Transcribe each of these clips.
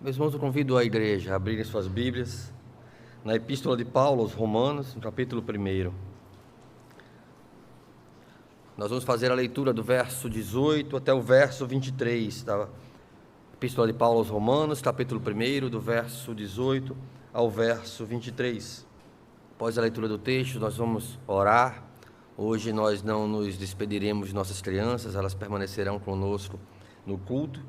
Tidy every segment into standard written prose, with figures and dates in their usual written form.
Meus irmãos, eu convido a igreja a abrirem suas Bíblias na Epístola de Paulo aos Romanos, no capítulo 1. Nós vamos fazer a leitura do verso 18 até o verso 23 da Epístola de Paulo aos Romanos, capítulo 1, do verso 18 ao verso 23. Após a leitura do texto, nós vamos orar. Hoje nós não nos despediremos de nossas crianças, elas permanecerão conosco no culto.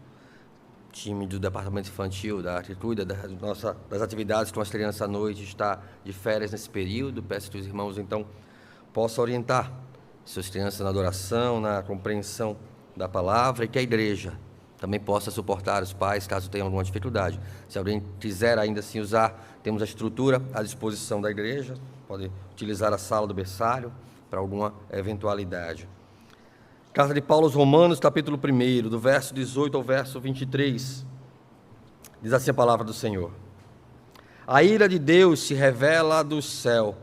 O time do departamento infantil, que cuida das atividades com as crianças à noite, está de férias nesse período. Peço que os irmãos, então, possam orientar suas crianças na adoração, na compreensão da palavra, e que a igreja também possa suportar os pais, caso tenham alguma dificuldade. Se alguém quiser ainda assim usar, temos a estrutura à disposição da igreja, pode utilizar a sala do berçário para alguma eventualidade. Carta de Paulo aos Romanos, capítulo 1, do verso 18 ao verso 23, diz assim a palavra do Senhor: A ira de Deus se revela do céu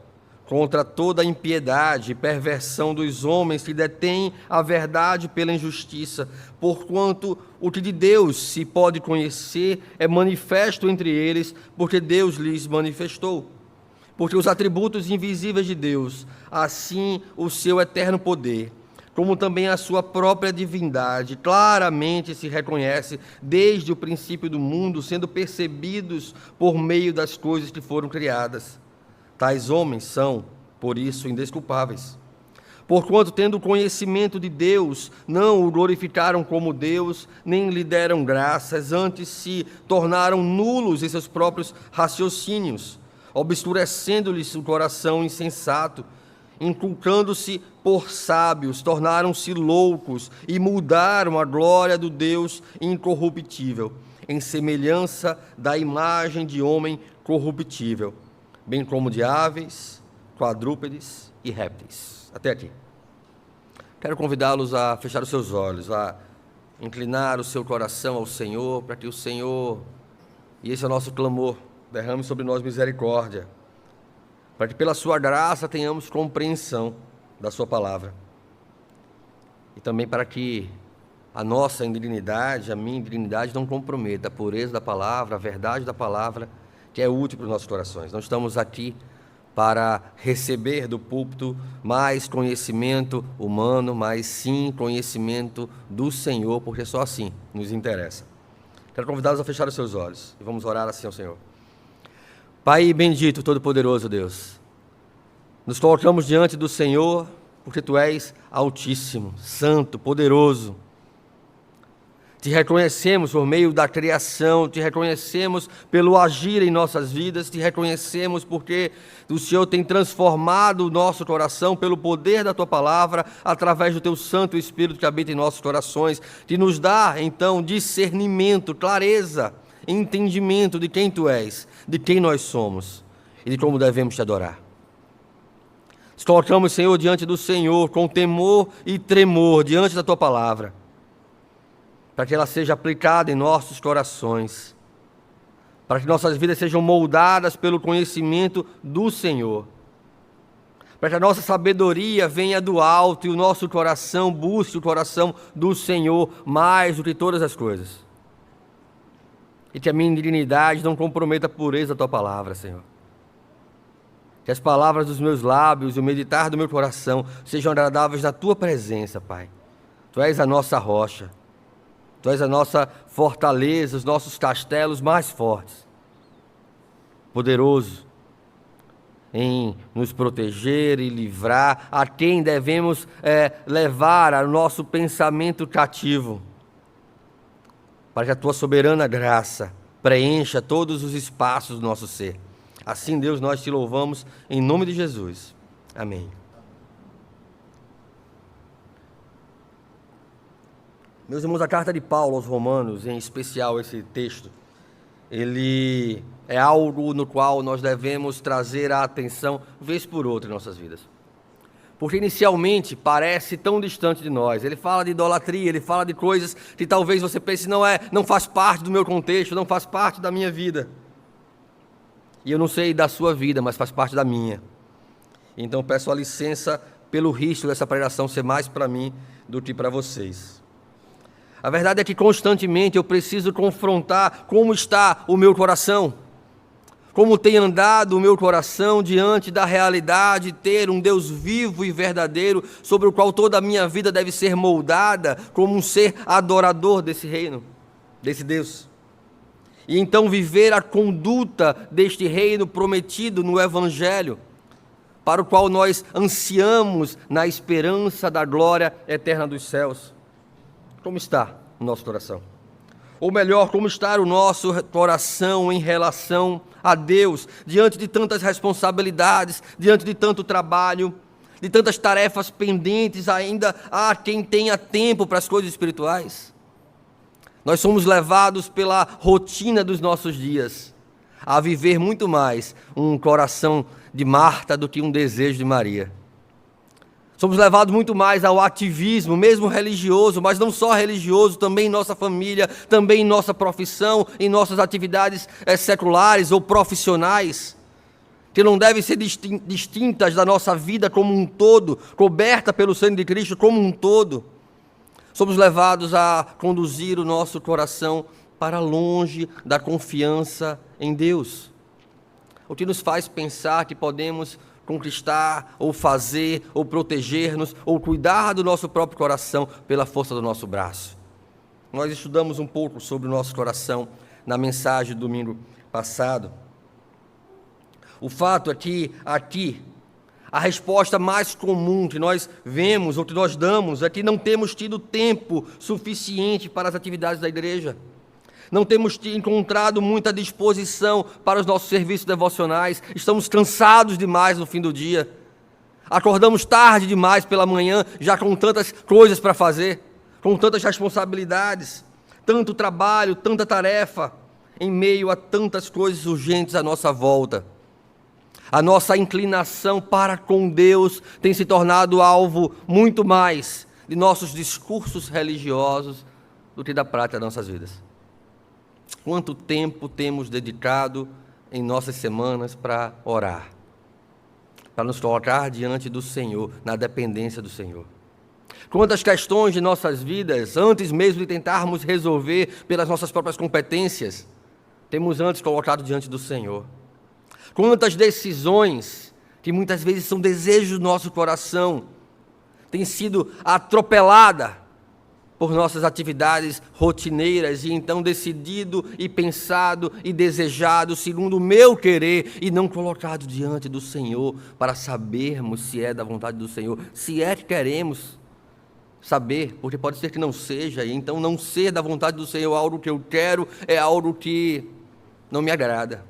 contra toda a impiedade e perversão dos homens que detêm a verdade pela injustiça, porquanto o que de Deus se pode conhecer é manifesto entre eles, porque Deus lhes manifestou. Porque os atributos invisíveis de Deus, assim o seu eterno poder, como também a sua própria divindade, claramente se reconhece desde o princípio do mundo, sendo percebidos por meio das coisas que foram criadas. Tais homens são, por isso, indesculpáveis. Porquanto, tendo conhecimento de Deus, não o glorificaram como Deus, nem lhe deram graças, antes se tornaram nulos em seus próprios raciocínios, obscurecendo-lhes o coração insensato, inculcando-se por sábios, tornaram-se loucos e mudaram a glória do Deus incorruptível, em semelhança da imagem de homem corruptível, bem como de aves, quadrúpedes e répteis. Até aqui. Quero convidá-los a fechar os seus olhos, a inclinar o seu coração ao Senhor, para que o Senhor, e esse é o nosso clamor, derrame sobre nós misericórdia, para que pela sua graça tenhamos compreensão da sua palavra, e também para que a nossa indignidade, a minha indignidade não comprometa a pureza da palavra, a verdade da palavra, que é útil para os nossos corações. Não estamos aqui para receber do púlpito mais conhecimento humano, mas sim conhecimento do Senhor, porque só assim nos interessa. Quero convidá-los a fechar os seus olhos e vamos orar assim ao Senhor. Pai bendito, todo-poderoso Deus, nos colocamos diante do Senhor, porque Tu és altíssimo, santo, poderoso. Te reconhecemos por meio da criação, Te reconhecemos pelo agir em nossas vidas, Te reconhecemos porque o Senhor tem transformado o nosso coração pelo poder da Tua palavra, através do Teu Santo Espírito que habita em nossos corações, que nos dá, então, discernimento, clareza, entendimento de quem Tu és, de quem nós somos e de como devemos Te adorar. Nos colocamos, Senhor, diante do Senhor, com temor e tremor, diante da Tua palavra, para que ela seja aplicada em nossos corações, para que nossas vidas sejam moldadas pelo conhecimento do Senhor, para que a nossa sabedoria venha do alto e o nosso coração busque o coração do Senhor mais do que todas as coisas. E que a minha indignidade não comprometa a pureza da Tua palavra, Senhor. Que as palavras dos meus lábios e o meditar do meu coração sejam agradáveis na Tua presença, Pai. Tu és a nossa rocha. Tu és a nossa fortaleza, os nossos castelos mais fortes. Poderoso em nos proteger e livrar a quem devemos levar ao nosso pensamento cativo, para que a Tua soberana graça preencha todos os espaços do nosso ser. Assim, Deus, nós Te louvamos em nome de Jesus. Amém. Meus irmãos, a carta de Paulo aos Romanos, em especial esse texto, ele é algo no qual nós devemos trazer a atenção vez por outra em nossas vidas. Porque inicialmente parece tão distante de nós. Ele fala de idolatria, ele fala de coisas que talvez você pense, não faz parte do meu contexto, não faz parte da minha vida. E eu não sei da sua vida, mas faz parte da minha. Então peço a licença pelo risco dessa pregação ser mais para mim do que para vocês. A verdade é que constantemente eu preciso confrontar como está o meu coração. Como tem andado o meu coração diante da realidade de ter um Deus vivo e verdadeiro, sobre o qual toda a minha vida deve ser moldada como um ser adorador desse reino, desse Deus. E então viver a conduta deste reino prometido no Evangelho, para o qual nós ansiamos na esperança da glória eterna dos céus. Como está o nosso coração? Ou melhor, como está o nosso coração em relação a Deus, diante de tantas responsabilidades, diante de tanto trabalho, de tantas tarefas pendentes, ainda há quem tenha tempo para as coisas espirituais. Nós somos levados pela rotina dos nossos dias a viver muito mais um coração de Marta do que um desejo de Maria. Somos levados muito mais ao ativismo, mesmo religioso, mas não só religioso, também em nossa família, também em nossa profissão, em nossas atividades seculares ou profissionais, que não devem ser distintas da nossa vida como um todo, coberta pelo sangue de Cristo como um todo. Somos levados a conduzir o nosso coração para longe da confiança em Deus, o que nos faz pensar que podemos conquistar, ou fazer, ou proteger-nos, ou cuidar do nosso próprio coração pela força do nosso braço. Nós estudamos um pouco sobre o nosso coração na mensagem do domingo passado. O fato é que aqui, a resposta mais comum que nós vemos, ou que nós damos, é que não temos tido tempo suficiente para as atividades da igreja. Não temos encontrado muita disposição para os nossos serviços devocionais, estamos cansados demais no fim do dia, acordamos tarde demais pela manhã, já com tantas coisas para fazer, com tantas responsabilidades, tanto trabalho, tanta tarefa, em meio a tantas coisas urgentes à nossa volta. A nossa inclinação para com Deus tem se tornado alvo muito mais de nossos discursos religiosos do que da prática das nossas vidas. Quanto tempo temos dedicado em nossas semanas para orar, para nos colocar diante do Senhor, na dependência do Senhor? Quantas questões de nossas vidas, antes mesmo de tentarmos resolver pelas nossas próprias competências, temos antes colocado diante do Senhor? Quantas decisões, que muitas vezes são desejos do nosso coração, têm sido atropelada por nossas atividades rotineiras, e então decidido e pensado e desejado segundo o meu querer, e não colocado diante do Senhor para sabermos se é da vontade do Senhor, se é que queremos saber, porque pode ser que não seja, e então não ser da vontade do Senhor algo que eu quero, é algo que não me agrada,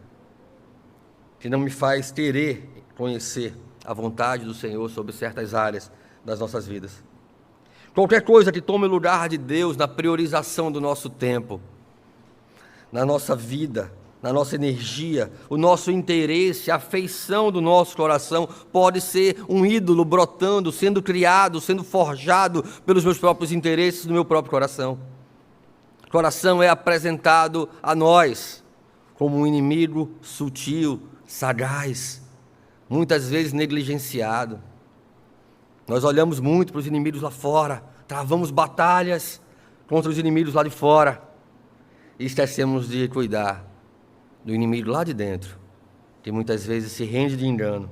que não me faz querer conhecer a vontade do Senhor sobre certas áreas das nossas vidas. Qualquer coisa que tome o lugar de Deus na priorização do nosso tempo, na nossa vida, na nossa energia, o nosso interesse, a afeição do nosso coração, pode ser um ídolo brotando, sendo criado, sendo forjado pelos meus próprios interesses, do meu próprio coração. O coração é apresentado a nós como um inimigo sutil, sagaz, muitas vezes negligenciado. Nós olhamos muito para os inimigos lá fora, travamos batalhas contra os inimigos lá de fora e esquecemos de cuidar do inimigo lá de dentro, que muitas vezes se rende de engano.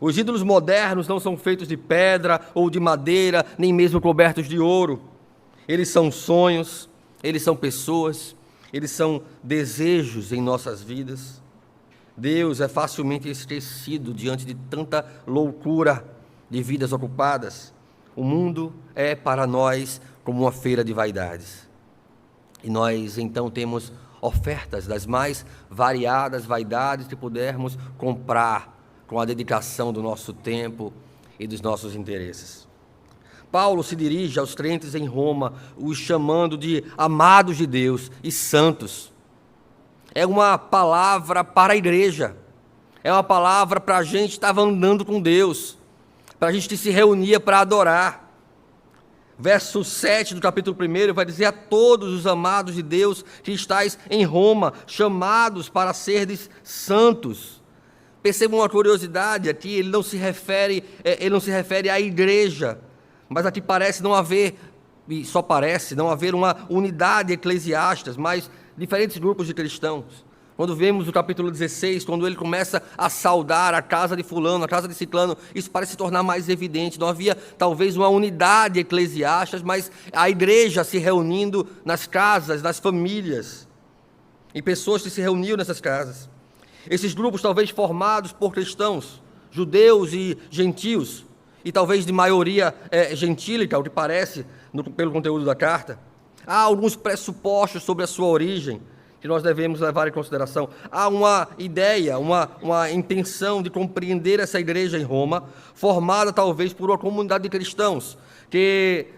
Os ídolos modernos não são feitos de pedra ou de madeira, nem mesmo cobertos de ouro. Eles são sonhos, eles são pessoas, eles são desejos em nossas vidas. Deus é facilmente esquecido diante de tanta loucura de vidas ocupadas. O mundo é para nós como uma feira de vaidades. E nós então temos ofertas das mais variadas vaidades que pudermos comprar com a dedicação do nosso tempo e dos nossos interesses. Paulo se dirige aos crentes em Roma, os chamando de amados de Deus e santos. É uma palavra para a igreja, é uma palavra para a gente que estava andando com Deus, para a gente que se reunia para adorar. Verso 7 do capítulo 1 vai dizer: a todos os amados de Deus que estáis em Roma, chamados para serdes santos. Perceba uma curiosidade aqui, ele não se refere à igreja, mas aqui parece não haver e só parece não haver uma unidade eclesiástica, mas diferentes grupos de cristãos. Quando vemos o capítulo 16, quando ele começa a saudar a casa de fulano, a casa de ciclano, isso parece se tornar mais evidente. Não havia talvez uma unidade eclesiástica, mas a igreja se reunindo nas casas, nas famílias, e pessoas que se reuniam nessas casas. Esses grupos talvez formados por cristãos, judeus e gentios, e talvez de maioria gentílica, o que parece pelo conteúdo da carta. Há alguns pressupostos sobre a sua origem que nós devemos levar em consideração. Há uma ideia, uma intenção de compreender essa igreja em Roma, formada talvez por uma comunidade de cristãos que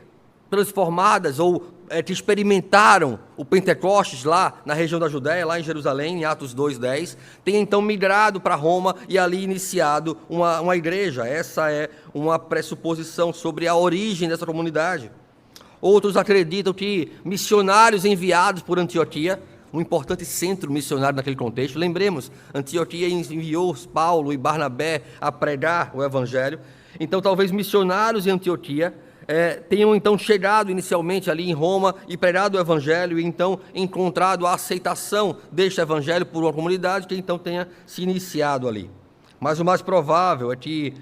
transformadas ou que experimentaram o Pentecostes lá na região da Judéia, lá em Jerusalém, em Atos 2:10, tem então migrado para Roma e ali iniciado uma igreja. Essa é uma pressuposição sobre a origem dessa comunidade. Outros acreditam que missionários enviados por Antioquia, um importante centro missionário naquele contexto. Lembremos, Antioquia enviou Paulo e Barnabé a pregar o evangelho. Então, talvez missionários em Antioquia tenham então chegado inicialmente ali em Roma e pregado o evangelho e então encontrado a aceitação deste evangelho por uma comunidade que então tenha se iniciado ali. Mas o mais provável é que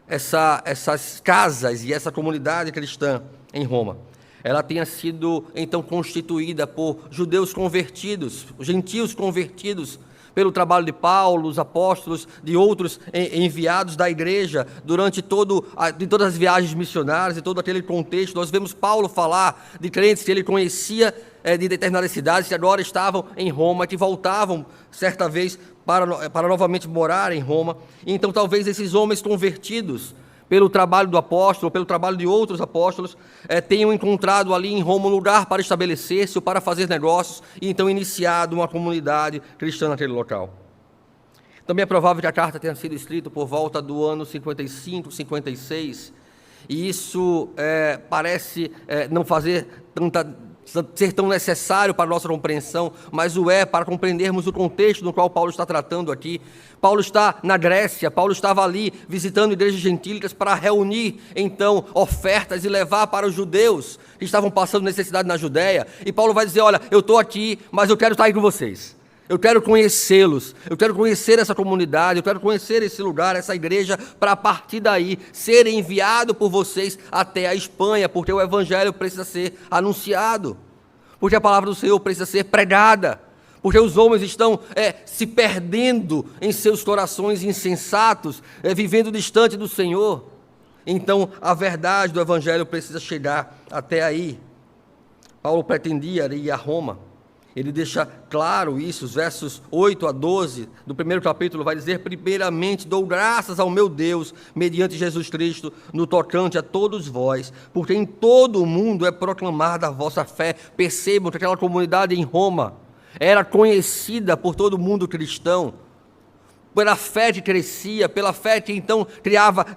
essas casas e essa comunidade cristã em Roma, ela tenha sido então constituída por judeus convertidos, gentios convertidos pelo trabalho de Paulo, os apóstolos, de outros enviados da igreja durante de todas as viagens missionárias e todo aquele contexto. Nós vemos Paulo falar de crentes que ele conhecia de determinadas cidades que agora estavam em Roma, que voltavam certa vez para novamente morar em Roma. Então talvez esses homens convertidos pelo trabalho do apóstolo, pelo trabalho de outros apóstolos, tenham encontrado ali em Roma um lugar para estabelecer-se ou para fazer negócios e então iniciado uma comunidade cristã naquele local. Também é provável que a carta tenha sido escrita por volta do ano 55, 56, e isso parece não ser tão necessário para a nossa compreensão, mas o é para compreendermos o contexto no qual Paulo está tratando aqui. Paulo está na Grécia, Paulo estava ali visitando igrejas gentílicas para reunir então ofertas e levar para os judeus que estavam passando necessidade na Judéia, e Paulo vai dizer: olha, eu estou aqui, mas eu quero estar aí com vocês. Eu quero conhecê-los, eu quero conhecer essa comunidade, eu quero conhecer esse lugar, essa igreja, para a partir daí ser enviado por vocês até a Espanha, porque o evangelho precisa ser anunciado, porque a palavra do Senhor precisa ser pregada, porque os homens estão se perdendo em seus corações insensatos, vivendo distante do Senhor. Então a verdade do evangelho precisa chegar até aí. Paulo pretendia ir a Roma. Ele deixa claro isso, os versos 8 a 12 do primeiro capítulo vai dizer: primeiramente dou graças ao meu Deus, mediante Jesus Cristo, no tocante a todos vós, porque em todo o mundo é proclamada a vossa fé. Percebam que aquela comunidade em Roma era conhecida por todo o mundo cristão, pela fé que crescia, pela fé que então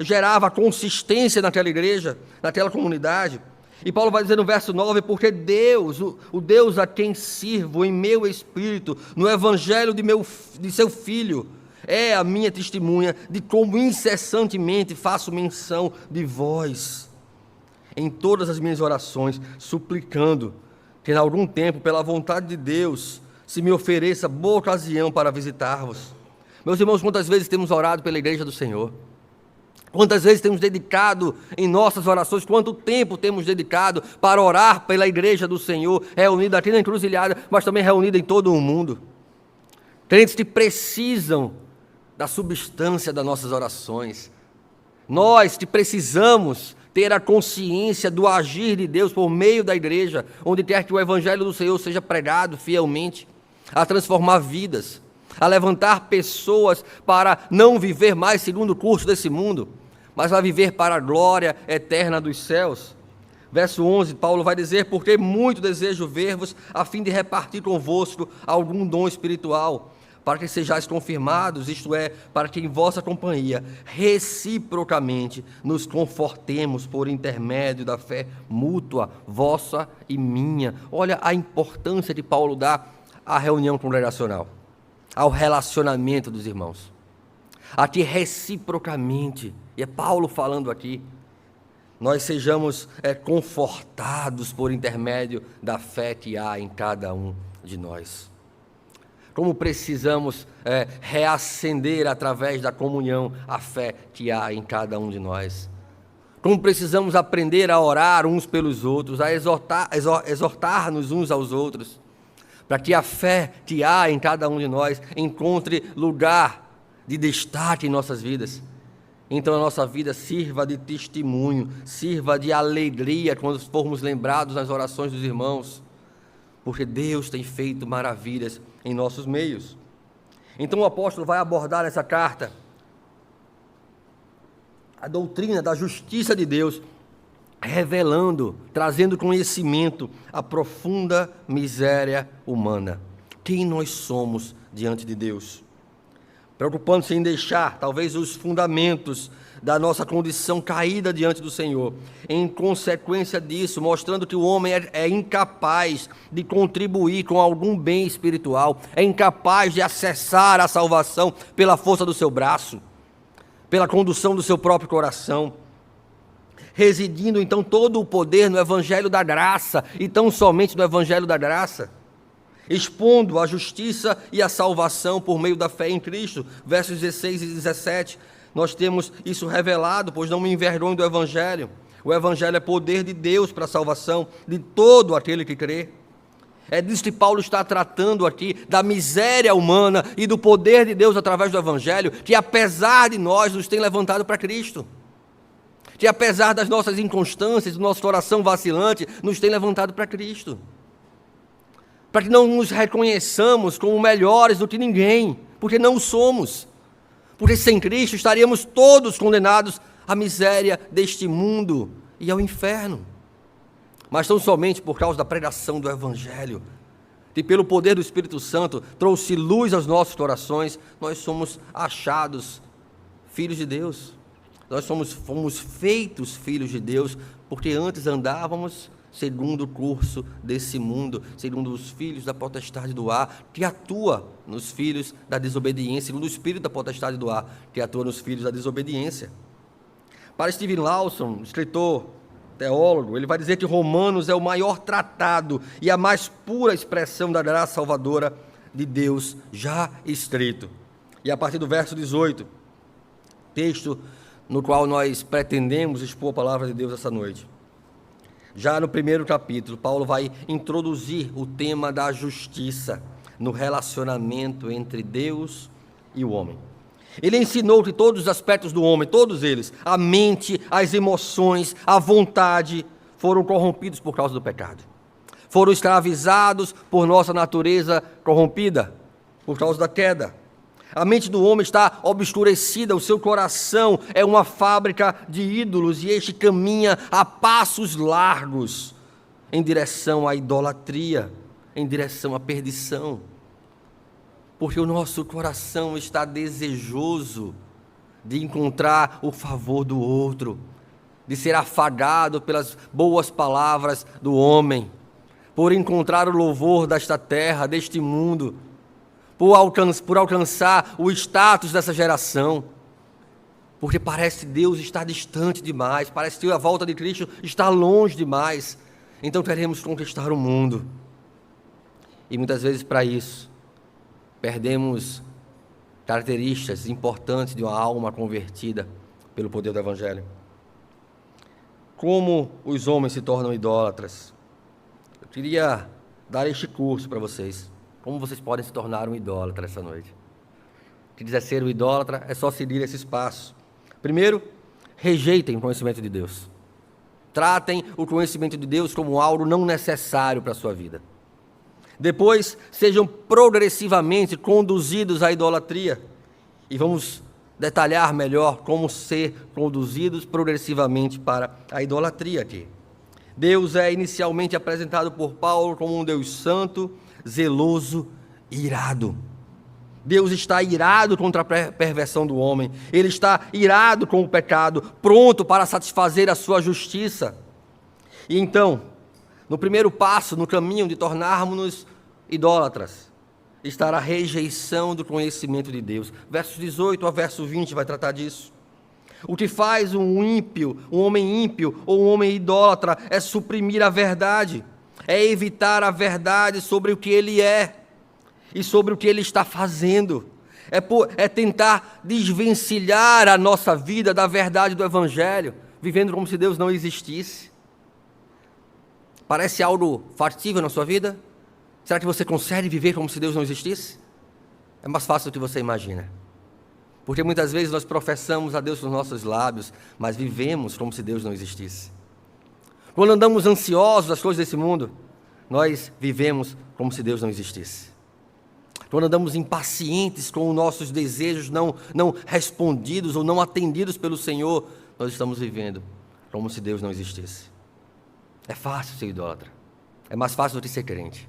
gerava consistência naquela igreja, naquela comunidade. E Paulo vai dizer no verso 9: porque Deus, o Deus a quem sirvo em meu espírito, no evangelho de seu Filho, é a minha testemunha de como incessantemente faço menção de vós em todas as minhas orações, suplicando que em algum tempo, pela vontade de Deus, se me ofereça boa ocasião para visitar-vos. Meus irmãos, quantas vezes temos orado pela igreja do Senhor? Quantas vezes temos dedicado em nossas orações, quanto tempo temos dedicado para orar pela igreja do Senhor, reunida aqui na Encruzilhada, mas também reunida em todo o mundo. Crentes que precisam da substância das nossas orações. Nós que precisamos ter a consciência do agir de Deus por meio da igreja, onde quer que o evangelho do Senhor seja pregado fielmente, a transformar vidas, a levantar pessoas para não viver mais segundo o curso desse mundo, mas a viver para a glória eterna dos céus. Verso 11, Paulo vai dizer: porque muito desejo ver-vos, a fim de repartir convosco algum dom espiritual, para que sejais confirmados, isto é, para que em vossa companhia, reciprocamente, nos confortemos por intermédio da fé mútua, vossa e minha. Olha a importância que Paulo dá à reunião congregacional, ao relacionamento dos irmãos, aqui reciprocamente, e é Paulo falando aqui, nós sejamos confortados por intermédio da fé que há em cada um de nós. Como precisamos reacender através da comunhão a fé que há em cada um de nós. Como precisamos aprender a orar uns pelos outros, a exortar-nos uns aos outros, para que a fé que há em cada um de nós encontre lugar de destaque em nossas vidas. Então a nossa vida sirva de testemunho, sirva de alegria quando formos lembrados nas orações dos irmãos, porque Deus tem feito maravilhas em nossos meios. Então o apóstolo vai abordar nessa carta a doutrina da justiça de Deus, revelando, trazendo conhecimento a profunda miséria humana. Quem nós somos diante de Deus? Preocupando-se em deixar, talvez, os fundamentos da nossa condição caída diante do Senhor. Em consequência disso, mostrando que o homem é incapaz de contribuir com algum bem espiritual, é incapaz de acessar a salvação pela força do seu braço, pela condução do seu próprio coração, residindo então todo o poder no Evangelho da Graça, e tão somente no Evangelho da Graça, expondo a justiça e a salvação por meio da fé em Cristo. Versos 16 e 17, nós temos isso revelado: pois não me envergonho do Evangelho. O Evangelho é poder de Deus para a salvação de todo aquele que crê. É disso que Paulo está tratando aqui, da miséria humana e do poder de Deus através do Evangelho, que apesar de nós nos tem levantado para Cristo, que apesar das nossas inconstâncias, do nosso coração vacilante, nos tem levantado para Cristo, para que não nos reconheçamos como melhores do que ninguém, porque não o somos, porque sem Cristo estaríamos todos condenados à miséria deste mundo e ao inferno. Mas tão somente por causa da pregação do Evangelho, que pelo poder do Espírito Santo trouxe luz aos nossos corações, nós somos achados filhos de Deus. Nós fomos feitos filhos de Deus, porque antes andávamos segundo o curso desse mundo, segundo os filhos da potestade do ar, que atua nos filhos da desobediência, segundo o espírito da potestade do ar, que atua nos filhos da desobediência. Para Steven Lawson, escritor, teólogo, ele vai dizer que Romanos é o maior tratado e a mais pura expressão da graça salvadora de Deus já escrito. E a partir do verso 18, texto no qual nós pretendemos expor a palavra de Deus essa noite. Já no primeiro capítulo, Paulo vai introduzir o tema da justiça no relacionamento entre Deus e o homem. Ele ensinou que todos os aspectos do homem, todos eles, a mente, as emoções, a vontade, foram corrompidos por causa do pecado. Foram escravizados por nossa natureza corrompida, por causa da queda. A mente do homem está obscurecida, o seu coração é uma fábrica de ídolos, e este caminha a passos largos em direção à idolatria, em direção à perdição. Porque o nosso coração está desejoso de encontrar o favor do outro, de ser afagado pelas boas palavras do homem, por encontrar o louvor desta terra, deste mundo, por alcançar o status dessa geração, porque parece que Deus está distante demais, parece que a volta de Cristo está longe demais, então queremos conquistar o mundo, e muitas vezes para isso, perdemos características importantes de uma alma convertida pelo poder do Evangelho. Como os homens se tornam idólatras? Eu queria dar este curso para vocês. Como vocês podem se tornar um idólatra essa noite? O que dizer ser um idólatra é só seguir esses passos. Primeiro, rejeitem o conhecimento de Deus. Tratem o conhecimento de Deus como algo não necessário para a sua vida. Depois, sejam progressivamente conduzidos à idolatria. E vamos detalhar melhor como ser conduzidos progressivamente para a idolatria aqui. Deus é inicialmente apresentado por Paulo como um Deus santo, zeloso e irado. Deus está irado contra a perversão do homem. Ele está irado com o pecado, pronto para satisfazer a sua justiça. E então, no primeiro passo, no caminho de tornarmos-nos idólatras, está a rejeição do conhecimento de Deus. Versos 18 a verso 20 vai tratar disso. O que faz um ímpio, um homem ímpio ou um homem idólatra é suprimir a verdade, é evitar a verdade sobre o que ele é e sobre o que ele está fazendo. É tentar desvencilhar a nossa vida da verdade do Evangelho, vivendo como se Deus não existisse. Parece algo factível na sua vida? Será que você consegue viver como se Deus não existisse? É mais fácil do que você imagina. Porque muitas vezes nós professamos a Deus com os nossos lábios, mas vivemos como se Deus não existisse. Quando andamos ansiosos das coisas desse mundo, nós vivemos como se Deus não existisse. Quando andamos impacientes com os nossos desejos não respondidos ou não atendidos pelo Senhor, nós estamos vivendo como se Deus não existisse. É fácil ser idólatra. É mais fácil do que ser crente.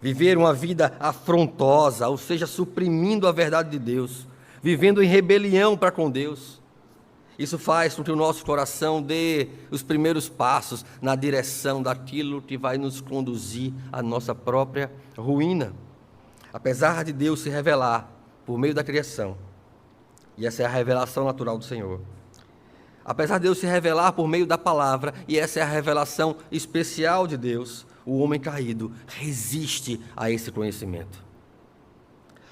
Viver uma vida afrontosa, ou seja, suprimindo a verdade de Deus, vivendo em rebelião para com Deus. Isso faz com que o nosso coração dê os primeiros passos na direção daquilo que vai nos conduzir à nossa própria ruína. Apesar de Deus se revelar por meio da criação, e essa é a revelação natural do Senhor, apesar de Deus se revelar por meio da palavra, e essa é a revelação especial de Deus, o homem caído resiste a esse conhecimento.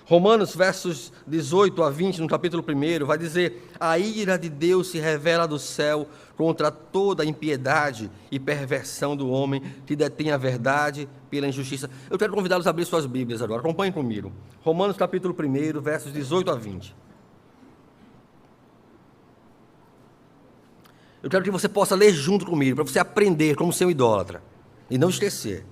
Romanos, versos 18 a 20, no capítulo 1, vai dizer: a ira de Deus se revela do céu contra toda a impiedade e perversão do homem que detém a verdade pela injustiça. Eu quero convidá-los a abrir suas Bíblias agora, acompanhem comigo. Romanos, capítulo 1, versos 18 a 20. Eu quero que você possa ler junto comigo, para você aprender como ser um idólatra e não esquecer.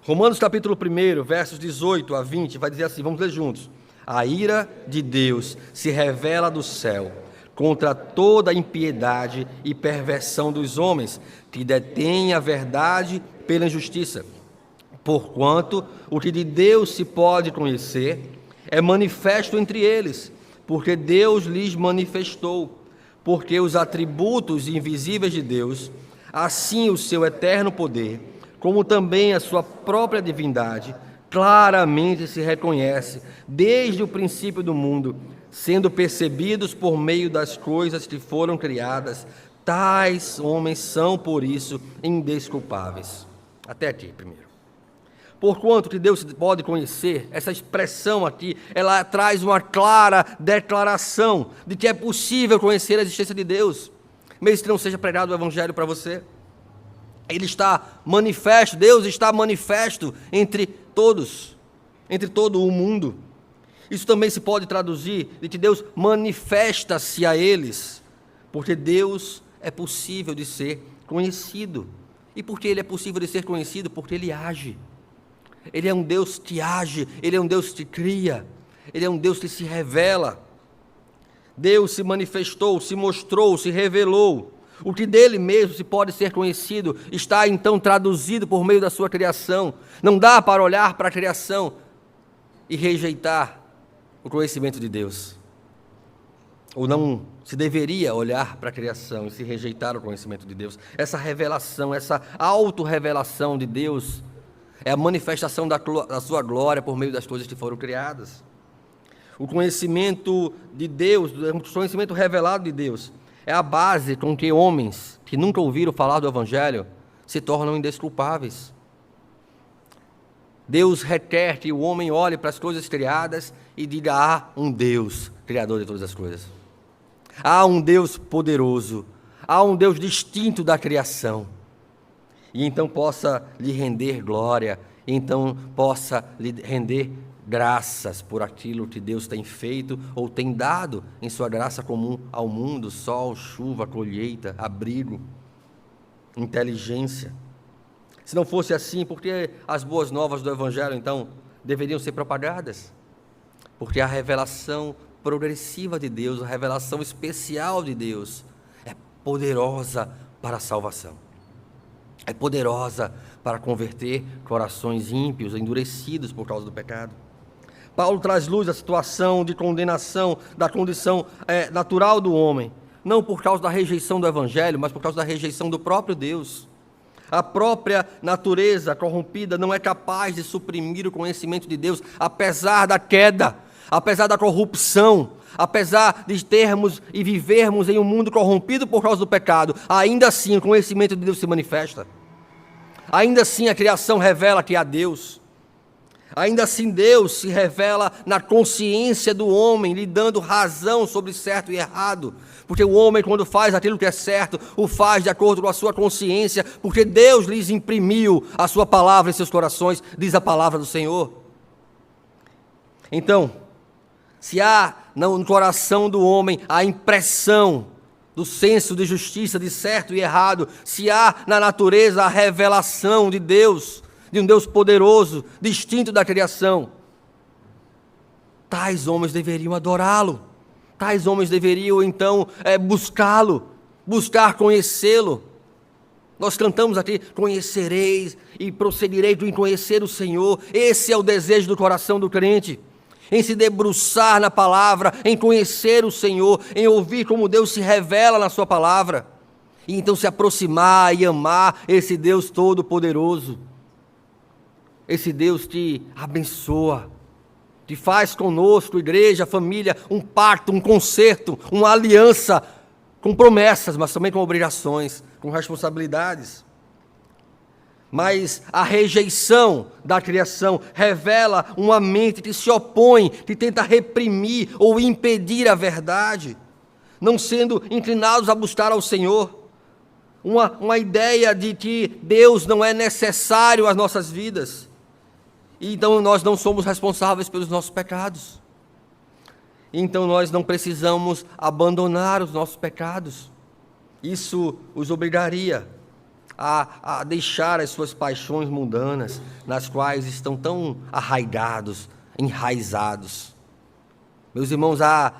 Romanos capítulo 1, versos 18 a 20, vai dizer assim, vamos ler juntos. A ira de Deus se revela do céu contra toda a impiedade e perversão dos homens, que detêm a verdade pela injustiça. Porquanto o que de Deus se pode conhecer é manifesto entre eles, porque Deus lhes manifestou, porque os atributos invisíveis de Deus, assim o seu eterno poder, como também a sua própria divindade, claramente se reconhece desde o princípio do mundo, sendo percebidos por meio das coisas que foram criadas. Tais homens são, por isso, indesculpáveis. Até aqui, primeiro. Porquanto que Deus pode conhecer, essa expressão aqui, ela traz uma clara declaração de que é possível conhecer a existência de Deus, mesmo que não seja pregado o Evangelho para você. Ele está manifesto, Deus está manifesto entre todos, entre todo o mundo. Isso também se pode traduzir de que Deus manifesta-se a eles, porque Deus é possível de ser conhecido. E por que Ele é possível de ser conhecido? Porque Ele age. Ele é um Deus que age, Ele é um Deus que cria, Ele é um Deus que se revela. Deus se manifestou, se mostrou, se revelou. O que dele mesmo se pode ser conhecido está então traduzido por meio da sua criação. Não dá para olhar para a criação e rejeitar o conhecimento de Deus. Ou não se deveria olhar para a criação e se rejeitar o conhecimento de Deus. Essa revelação, essa autorrevelação de Deus é a manifestação da sua glória por meio das coisas que foram criadas. O conhecimento de Deus, o conhecimento revelado de Deus, é a base com que homens que nunca ouviram falar do Evangelho se tornam indesculpáveis. Deus requer que o homem olhe para as coisas criadas e diga: há um Deus, Criador de todas as coisas. Há um Deus poderoso, há um Deus distinto da criação. E então possa lhe render glória, e então possa lhe render graças por aquilo que Deus tem feito ou tem dado em sua graça comum ao mundo: sol, chuva, colheita, abrigo, inteligência. Se não fosse assim, por que as boas novas do Evangelho, então, deveriam ser propagadas? Porque a revelação progressiva de Deus, a revelação especial de Deus, é poderosa para a salvação. É poderosa para converter corações ímpios, endurecidos por causa do pecado. Paulo traz luz à situação de condenação da condição natural do homem, não por causa da rejeição do Evangelho, mas por causa da rejeição do próprio Deus. A própria natureza corrompida não é capaz de suprimir o conhecimento de Deus, apesar da queda, apesar da corrupção, apesar de termos e vivermos em um mundo corrompido por causa do pecado, ainda assim o conhecimento de Deus se manifesta. Ainda assim a criação revela que há Deus. Ainda assim Deus se revela na consciência do homem, lhe dando razão sobre certo e errado. Porque o homem, quando faz aquilo que é certo, o faz de acordo com a sua consciência, porque Deus lhes imprimiu a sua palavra em seus corações, diz a palavra do Senhor. Então, se há no coração do homem a impressão do senso de justiça, de certo e errado, se há na natureza a revelação de Deus, de um Deus poderoso, distinto da criação, tais homens deveriam adorá-lo, tais homens deveriam então buscá-lo, buscar conhecê-lo. Nós cantamos aqui, conhecereis e procedereis em conhecer o Senhor. Esse é o desejo do coração do crente, em se debruçar na palavra, em conhecer o Senhor, em ouvir como Deus se revela na sua palavra, e então se aproximar e amar esse Deus todo-poderoso. Esse Deus te abençoa, te faz conosco, igreja, família, um pacto, um concerto, uma aliança, com promessas, mas também com obrigações, com responsabilidades. Mas a rejeição da criação revela uma mente que se opõe, que tenta reprimir ou impedir a verdade, não sendo inclinados a buscar ao Senhor. Uma ideia de que Deus não é necessário às nossas vidas. E então nós não somos responsáveis pelos nossos pecados. Então nós não precisamos abandonar os nossos pecados. Isso os obrigaria a deixar as suas paixões mundanas, nas quais estão tão arraigados, enraizados. Meus irmãos, a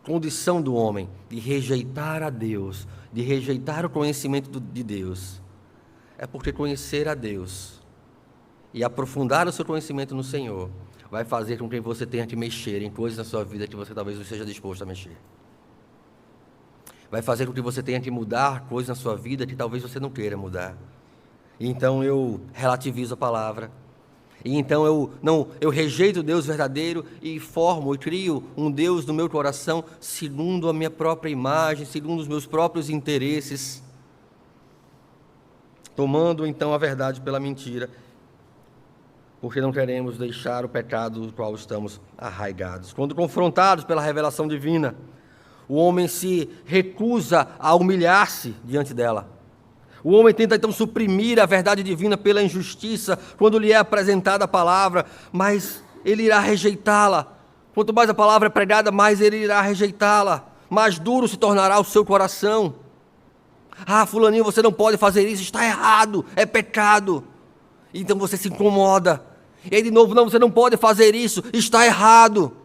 condição do homem de rejeitar a Deus, de rejeitar o conhecimento de Deus, é porque conhecer a Deus e aprofundar o seu conhecimento no Senhor vai fazer com que você tenha que mexer em coisas na sua vida que você talvez não esteja disposto a mexer. Vai fazer com que você tenha que mudar coisas na sua vida que talvez você não queira mudar. E então eu relativizo a palavra. E então eu rejeito o Deus verdadeiro e formo e crio um Deus no meu coração segundo a minha própria imagem, segundo os meus próprios interesses, tomando então a verdade pela mentira, porque não queremos deixar o pecado do qual estamos arraigados. Quando confrontados pela revelação divina, o homem se recusa a humilhar-se diante dela. O homem tenta então suprimir a verdade divina pela injustiça, quando lhe é apresentada a palavra, mas ele irá rejeitá-la. Quanto mais a palavra é pregada, mais ele irá rejeitá-la. Mais duro se tornará o seu coração. Ah, fulaninho, você não pode fazer isso, está errado, é pecado. Então você se incomoda. E aí de novo, não, você não pode fazer isso, está errado.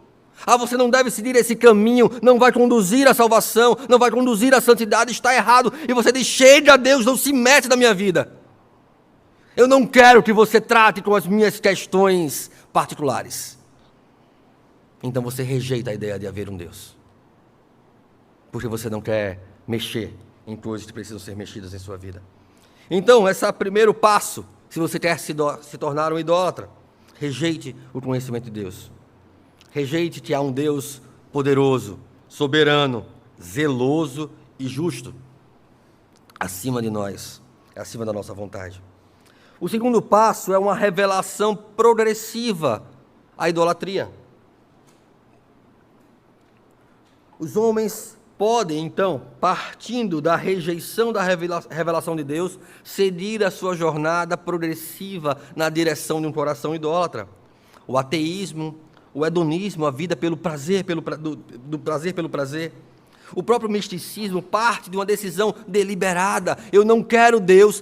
Ah, você não deve seguir esse caminho, não vai conduzir à salvação, não vai conduzir à santidade, está errado. E você diz, chega, Deus, não se mete na minha vida. Eu não quero que você trate com as minhas questões particulares. Então você rejeita a ideia de haver um Deus, porque você não quer mexer em coisas que precisam ser mexidas em sua vida. Então, esse é o primeiro passo, se você quer se tornar um idólatra. Rejeite o conhecimento de Deus. Rejeite que há um Deus poderoso, soberano, zeloso e justo, acima de nós, acima da nossa vontade. O segundo passo é uma revelação progressiva à idolatria. Os homens podem, então, partindo da rejeição da revelação de Deus, seguir a sua jornada progressiva na direção de um coração idólatra. O ateísmo, o hedonismo, a vida pelo prazer, do prazer pelo prazer. O próprio misticismo parte de uma decisão deliberada. Eu não quero Deus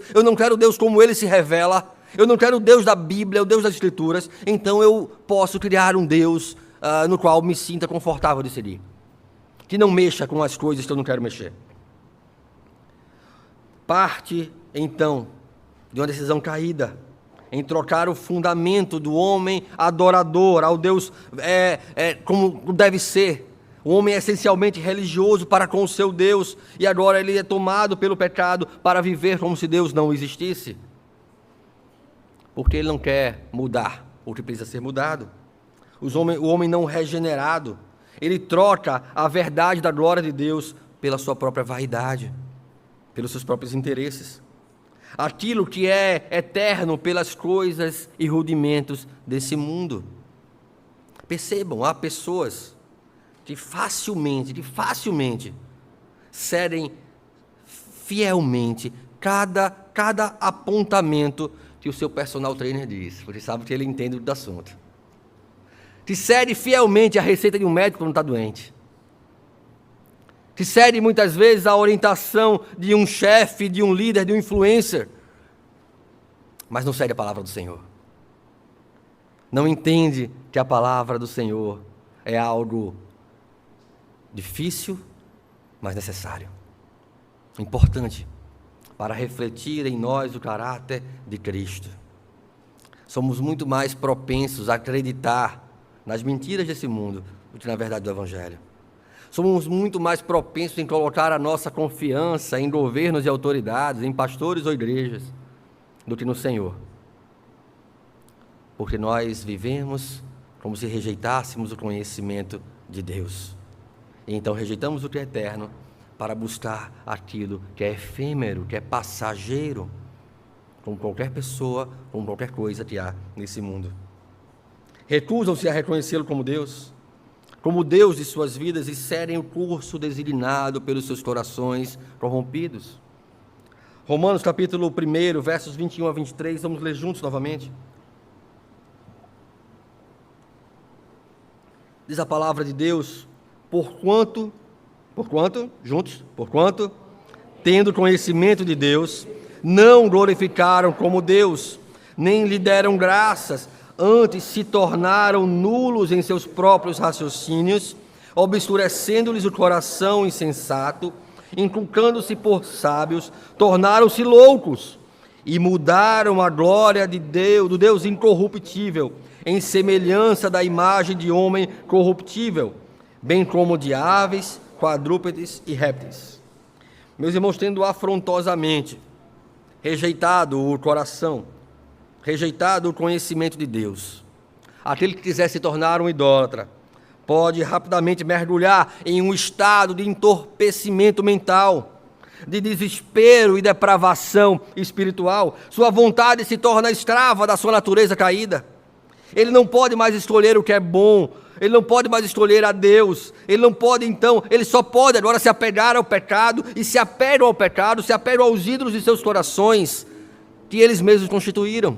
como Ele se revela, eu não quero o Deus da Bíblia, o Deus das Escrituras, então eu posso criar um Deus no qual me sinta confortável de seguir, que não mexa com as coisas que eu não quero mexer. Parte, então, de uma decisão caída, em trocar o fundamento do homem adorador ao Deus como deve ser. O homem é essencialmente religioso para com o seu Deus, e agora ele é tomado pelo pecado para viver como se Deus não existisse, porque ele não quer mudar o que precisa ser mudado. O homem não regenerado Ele troca a verdade da glória de Deus pela sua própria vaidade, pelos seus próprios interesses. Aquilo que é eterno pelas coisas e rudimentos desse mundo. Percebam, há pessoas que facilmente cedem fielmente cada apontamento que o seu personal trainer diz, porque sabe que ele entende do assunto. Que cede fielmente a receita de um médico quando está doente. Que cede muitas vezes a orientação de um chefe, de um líder, de um influencer, mas não cede a palavra do Senhor. Não entende que a palavra do Senhor é algo difícil, mas necessário. Importante para refletir em nós o caráter de Cristo. Somos muito mais propensos a acreditar nas mentiras desse mundo do que na verdade do Evangelho. Somos muito mais propensos em colocar a nossa confiança em governos e autoridades, em pastores ou igrejas, do que no Senhor. Porque nós vivemos como se rejeitássemos o conhecimento de Deus. E então rejeitamos o que é eterno para buscar aquilo que é efêmero, que é passageiro, como qualquer pessoa, como qualquer coisa que há nesse mundo. Recusam-se a reconhecê-lo como Deus de suas vidas, e seguem o curso designado pelos seus corações corrompidos. Romanos capítulo 1, versos 21 a 23, vamos ler juntos novamente. Diz a palavra de Deus: porquanto, tendo conhecimento de Deus, não glorificaram como Deus, nem lhe deram graças, antes se tornaram nulos em seus próprios raciocínios, obscurecendo-lhes o coração insensato, inculcando-se por sábios, tornaram-se loucos, e mudaram a glória de Deus, do Deus incorruptível, em semelhança da imagem de homem corruptível, bem como de aves, quadrúpedes e répteis. Meus irmãos, tendo afrontosamente rejeitado o coração, rejeitado o conhecimento de Deus, aquele que quiser se tornar um idólatra, pode rapidamente mergulhar em um estado de entorpecimento mental, de desespero e depravação espiritual. Sua vontade se torna escrava da sua natureza caída. Ele não pode mais escolher o que é bom, ele não pode mais escolher a Deus, ele só pode agora se apegar ao pecado, e se apegam ao pecado, se apegam aos ídolos de seus corações, que eles mesmos constituíram.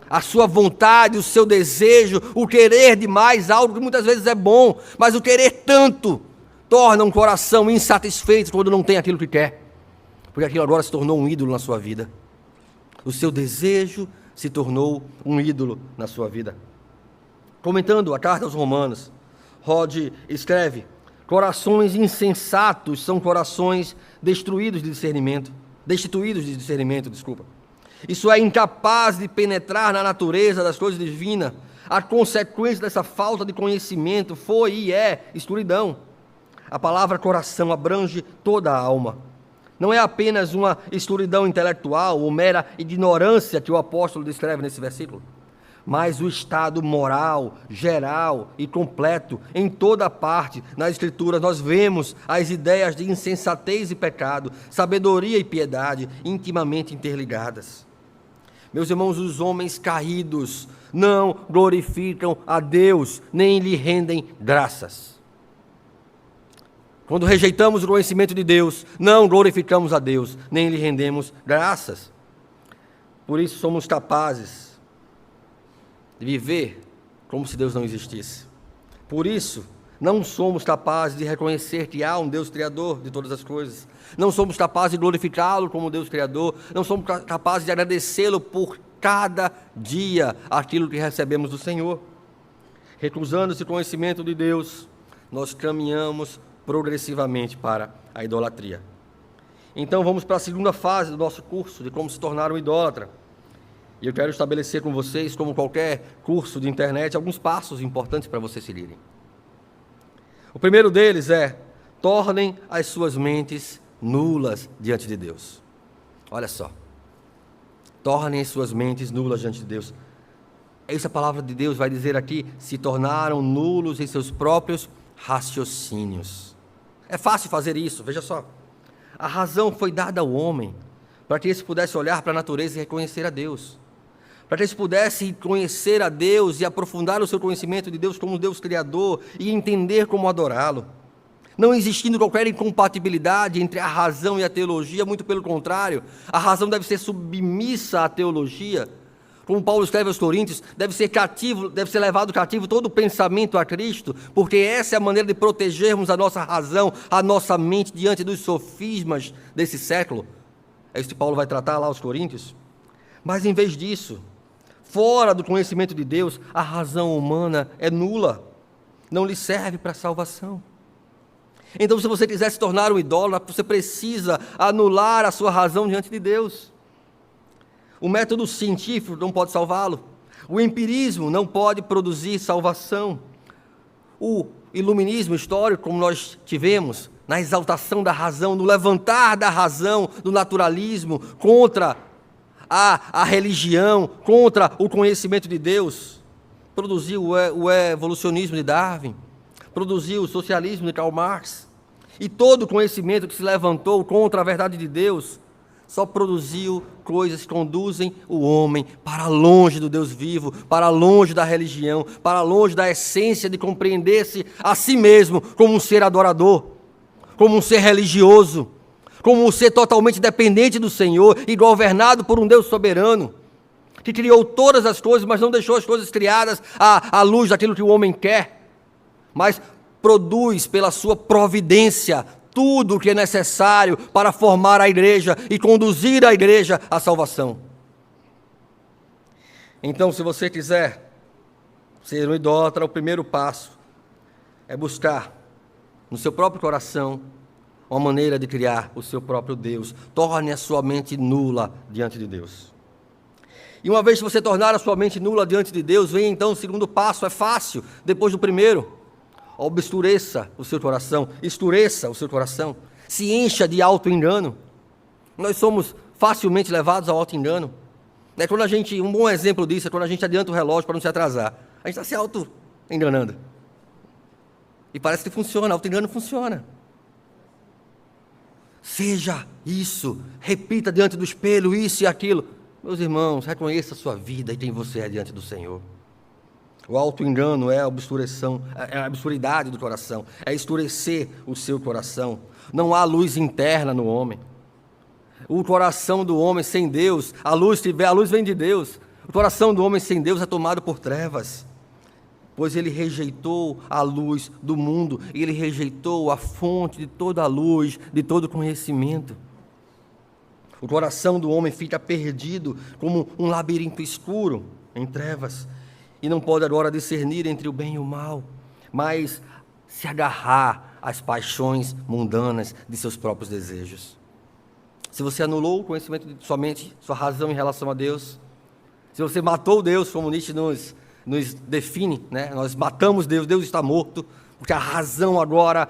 A sua vontade, o seu desejo, o querer demais, algo que muitas vezes é bom, mas o querer tanto torna um coração insatisfeito quando não tem aquilo que quer, porque aquilo agora se tornou um ídolo na sua vida. O seu desejo se tornou um ídolo na sua vida. Comentando a carta aos Romanos, Rod escreve: corações insensatos são corações destituídos de discernimento. Isso é, incapaz de penetrar na natureza das coisas divinas. A consequência dessa falta de conhecimento foi e é escuridão. A palavra coração abrange toda a alma. Não é apenas uma escuridão intelectual ou mera ignorância que o apóstolo descreve nesse versículo, mas o estado moral, geral e completo. Em toda parte, nas Escrituras, nós vemos as ideias de insensatez e pecado, sabedoria e piedade intimamente interligadas. Meus irmãos, os homens caídos não glorificam a Deus, nem lhe rendem graças. Quando rejeitamos o conhecimento de Deus, não glorificamos a Deus, nem lhe rendemos graças. Por isso somos capazes de viver como se Deus não existisse. Por isso, não somos capazes de reconhecer que há um Deus Criador de todas as coisas. Não somos capazes de glorificá-lo como Deus Criador. Não somos capazes de agradecê-lo por cada dia aquilo que recebemos do Senhor. Recusando esse conhecimento de Deus, nós caminhamos progressivamente para a idolatria. Então vamos para a segunda fase do nosso curso de como se tornar um idólatra. E eu quero estabelecer com vocês, como qualquer curso de internet, alguns passos importantes para vocês seguirem. O primeiro deles é: tornem as suas mentes nulas diante de Deus. Olha só. Tornem as suas mentes nulas diante de Deus. essa palavra de Deus vai dizer aqui, se tornaram nulos em seus próprios raciocínios. É fácil fazer isso, veja só. A razão foi dada ao homem para que esse pudesse olhar para a natureza e reconhecer a Deus. Para que esse pudesse conhecer a Deus e aprofundar o seu conhecimento de Deus como Deus Criador e entender como adorá-lo. Não existindo qualquer incompatibilidade entre a razão e a teologia, muito pelo contrário, a razão deve ser submissa à teologia. Como Paulo escreve aos Coríntios, deve ser levado cativo todo o pensamento a Cristo, porque essa é a maneira de protegermos a nossa razão, a nossa mente diante dos sofismas desse século. É isso que Paulo vai tratar lá aos Coríntios. Mas em vez disso, fora do conhecimento de Deus, a razão humana é nula, não lhe serve para a salvação. Então, se você quiser se tornar um idólatra, você precisa anular a sua razão diante de Deus. O método científico não pode salvá-lo. O empirismo não pode produzir salvação. O iluminismo histórico, como nós tivemos, na exaltação da razão, no levantar da razão, do naturalismo, contra a religião, contra o conhecimento de Deus, produziu o evolucionismo de Darwin, produziu o socialismo de Karl Marx, e todo o conhecimento que se levantou contra a verdade de Deus, só produziu coisas que conduzem o homem para longe do Deus vivo, para longe da religião, para longe da essência de compreender-se a si mesmo como um ser adorador, como um ser religioso, como um ser totalmente dependente do Senhor e governado por um Deus soberano, que criou todas as coisas, mas não deixou as coisas criadas à luz daquilo que o homem quer, mas produz pela sua providência tudo o que é necessário para formar a igreja e conduzir a igreja à salvação. Então, se você quiser ser um idólatra, o primeiro passo é buscar no seu próprio coração uma maneira de criar o seu próprio Deus. Torne a sua mente nula diante de Deus. E uma vez que você tornar a sua mente nula diante de Deus, vem então o segundo passo, é fácil, depois do primeiro. Obscureça o seu coração, escureça o seu coração, se encha de auto-engano. Nós somos facilmente levados ao auto-engano. Um bom exemplo disso é quando a gente adianta o relógio para não se atrasar. A gente está se auto-enganando. E parece que funciona, auto-engano funciona. Seja isso, repita diante do espelho isso e aquilo. Meus irmãos, reconheça a sua vida e quem você é diante do Senhor. O auto-engano é a obscuridade do coração, é escurecer o seu coração. Não há luz interna no homem. O coração do homem sem Deus, a luz vem de Deus. O coração do homem sem Deus é tomado por trevas, pois ele rejeitou a luz do mundo, ele rejeitou a fonte de toda a luz, de todo conhecimento. O coração do homem fica perdido como um labirinto escuro em trevas, e não pode agora discernir entre o bem e o mal, mas se agarrar às paixões mundanas de seus próprios desejos. Se você anulou o conhecimento de sua mente, sua razão em relação a Deus, se você matou Deus, como Nietzsche nos define, né? Nós matamos Deus, Deus está morto, porque a razão agora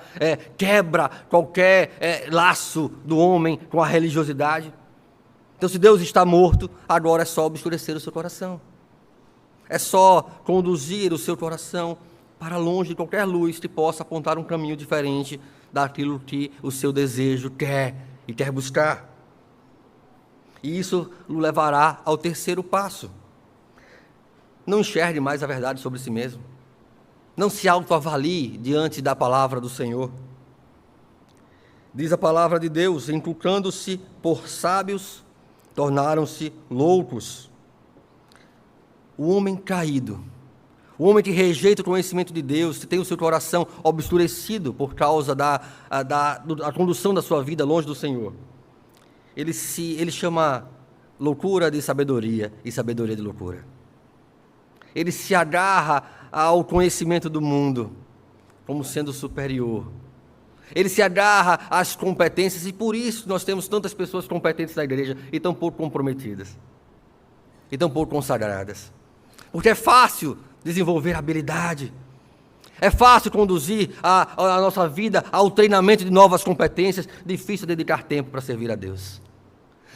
quebra qualquer laço do homem com a religiosidade. Então, se Deus está morto, agora é só obscurecer o seu coração. É só conduzir o seu coração para longe de qualquer luz que possa apontar um caminho diferente daquilo que o seu desejo quer e quer buscar. E isso o levará ao terceiro passo. Não enxergue mais a verdade sobre si mesmo. Não se autoavalie diante da palavra do Senhor. Diz a palavra de Deus, inculcando-se por sábios, tornaram-se loucos. O homem caído, o homem que rejeita o conhecimento de Deus, que tem o seu coração obscurecido por causa da condução da sua vida longe do Senhor, ele chama loucura de sabedoria e sabedoria de loucura. Ele se agarra ao conhecimento do mundo como sendo superior. Ele se agarra às competências e por isso nós temos tantas pessoas competentes na igreja e tão pouco comprometidas, e tão pouco consagradas. Porque é fácil desenvolver habilidade, é fácil conduzir a nossa vida ao treinamento de novas competências, difícil dedicar tempo para servir a Deus.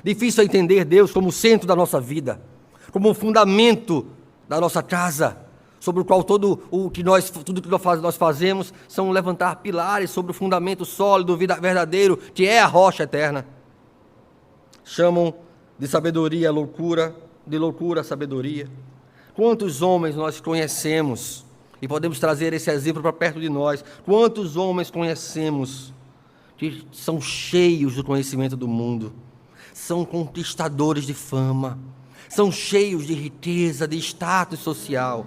Difícil entender Deus como o centro da nossa vida, como o fundamento da nossa casa, sobre o qual tudo que nós fazemos são levantar pilares sobre o fundamento sólido, verdadeiro, que é a rocha eterna. Chamam de sabedoria a loucura, de loucura a sabedoria. Quantos homens nós conhecemos, e podemos trazer esse exemplo para perto de nós, quantos homens conhecemos que são cheios do conhecimento do mundo, são conquistadores de fama, são cheios de riqueza, de status social,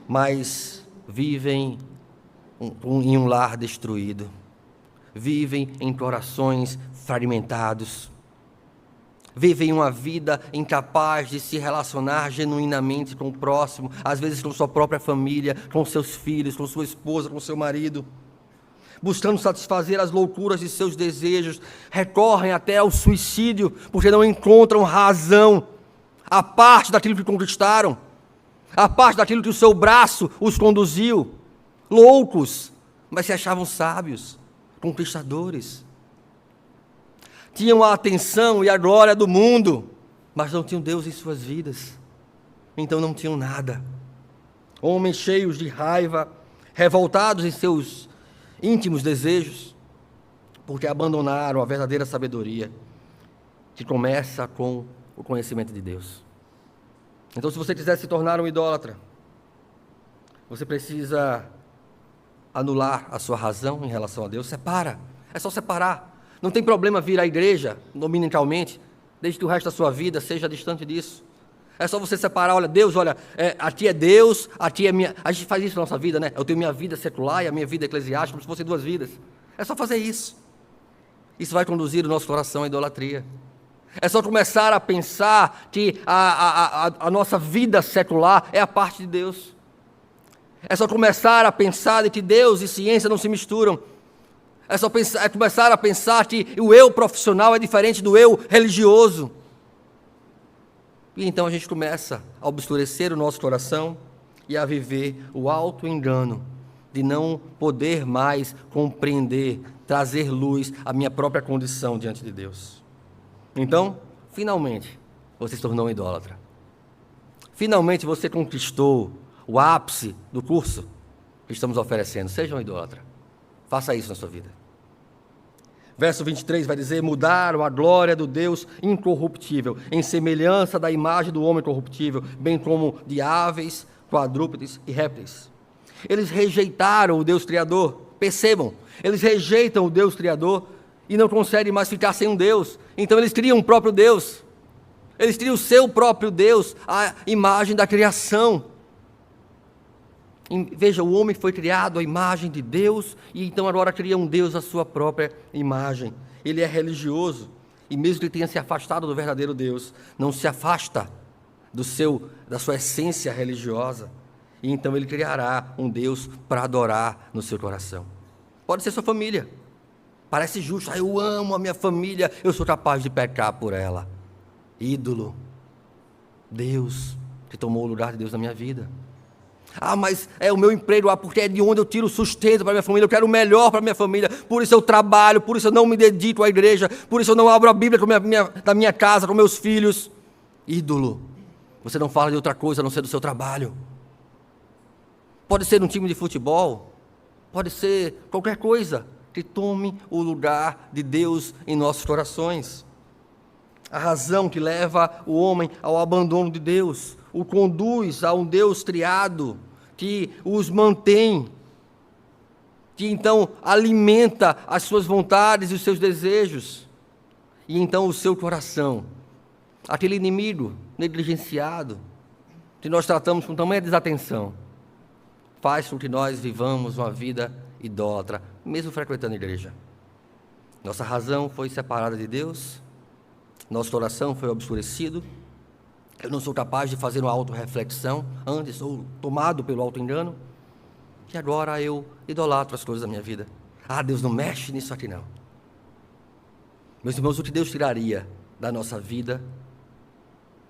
mas vivem em um lar destruído, vivem em corações fragmentados, vivem uma vida incapaz de se relacionar genuinamente com o próximo, às vezes com sua própria família, com seus filhos, com sua esposa, com seu marido, buscando satisfazer as loucuras de seus desejos, recorrem até ao suicídio, porque não encontram razão, a parte daquilo que conquistaram, a parte daquilo que o seu braço os conduziu, loucos, mas se achavam sábios, conquistadores. Tinham a atenção e a glória do mundo, mas não tinham Deus em suas vidas, então não tinham nada. Homens cheios de raiva, revoltados em seus íntimos desejos, porque abandonaram a verdadeira sabedoria, que começa com o conhecimento de Deus. Então, se você quiser se tornar um idólatra, você precisa anular a sua razão em relação a Deus. Separa, é só separar. Não tem problema vir à igreja, dominicalmente, desde que o resto da sua vida seja distante disso. É só você separar, olha, Deus, olha, aqui é Deus, aqui é minha... A gente faz isso na nossa vida, né? Eu tenho minha vida secular e a minha vida eclesiástica, como se fossem duas vidas. É só fazer isso. Isso vai conduzir o nosso coração à idolatria. É só começar a pensar que a nossa vida secular é a parte de Deus. É só começar a pensar de que Deus e ciência não se misturam. É começar a pensar que o eu profissional é diferente do eu religioso. E então a gente começa a obscurecer o nosso coração e a viver o auto-engano de não poder mais compreender, trazer luz à minha própria condição diante de Deus. Então, finalmente, você se tornou um idólatra. Finalmente você conquistou o ápice do curso que estamos oferecendo. Seja um idólatra. Faça isso na sua vida. Verso 23 vai dizer: mudaram a glória do Deus incorruptível, em semelhança da imagem do homem corruptível, bem como de aves, quadrúpedes e répteis. Eles rejeitaram o Deus Criador. Percebam, eles rejeitam o Deus Criador e não conseguem mais ficar sem um Deus. Então eles criam um próprio Deus. Eles criam o seu próprio Deus, a imagem da criação. Veja, o homem foi criado à imagem de Deus, e então agora cria um Deus à sua própria imagem. Ele é religioso, e mesmo que ele tenha se afastado do verdadeiro Deus, não se afasta da sua essência religiosa, e então ele criará um Deus para adorar no seu coração. Pode ser sua família. Parece justo, eu amo a minha família, eu sou capaz de pecar por ela. Ídolo. Deus, que tomou o lugar de Deus na minha vida. Mas é o meu emprego, porque é de onde eu tiro o sustento para minha família, eu quero o melhor para minha família, por isso eu trabalho, por isso eu não me dedico à igreja, por isso eu não abro a Bíblia da minha casa, com meus filhos. Ídolo. Você não fala de outra coisa a não ser do seu trabalho. Pode ser um time de futebol, pode ser qualquer coisa que tome o lugar de Deus em nossos corações. A razão que leva o homem ao abandono de Deus o conduz a um Deus triado que os mantém, que então alimenta as suas vontades e os seus desejos. E então o seu coração, aquele inimigo negligenciado, que nós tratamos com tamanha desatenção, faz com que nós vivamos uma vida idólatra, mesmo frequentando a igreja. Nossa razão foi separada de Deus, nosso coração foi obscurecido, eu não sou capaz de fazer uma autorreflexão, antes sou tomado pelo auto-engano, e agora eu idolatro as coisas da minha vida. Deus não mexe nisso aqui não. Meus irmãos, o que Deus tiraria da nossa vida,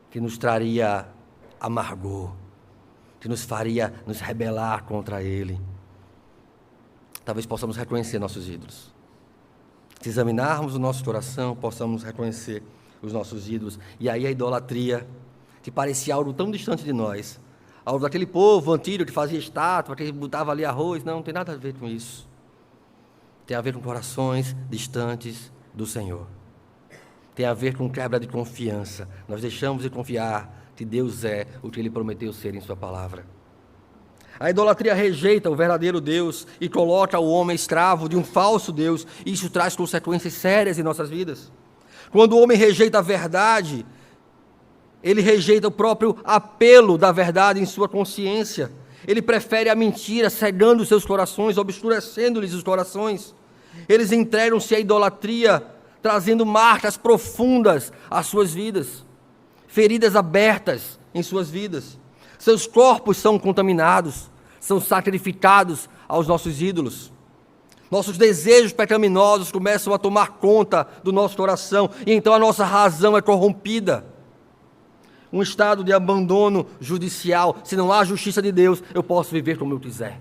que nos traria amargor, que nos faria nos rebelar contra Ele, talvez possamos reconhecer nossos ídolos. Se examinarmos o nosso coração, possamos reconhecer os nossos ídolos, e aí a idolatria que parecia algo tão distante de nós, algo daquele povo antigo que fazia estátua, que botava ali arroz. Não tem nada a ver com isso. Tem a ver com corações distantes do Senhor. Tem a ver com quebra de confiança. Nós deixamos de confiar que Deus é o que Ele prometeu ser em sua palavra. A idolatria rejeita o verdadeiro Deus e coloca o homem escravo de um falso Deus. Isso traz consequências sérias em nossas vidas. Quando o homem rejeita a verdade, ele rejeita o próprio apelo da verdade em sua consciência. Ele prefere a mentira, cegando seus corações, obscurecendo-lhes os corações. Eles entregam-se à idolatria, trazendo marcas profundas às suas vidas, feridas abertas em suas vidas. Seus corpos são contaminados, são sacrificados aos nossos ídolos. Nossos desejos pecaminosos começam a tomar conta do nosso coração, e então a nossa razão é corrompida. Um estado de abandono judicial. Se não há justiça de Deus, eu posso viver como eu quiser.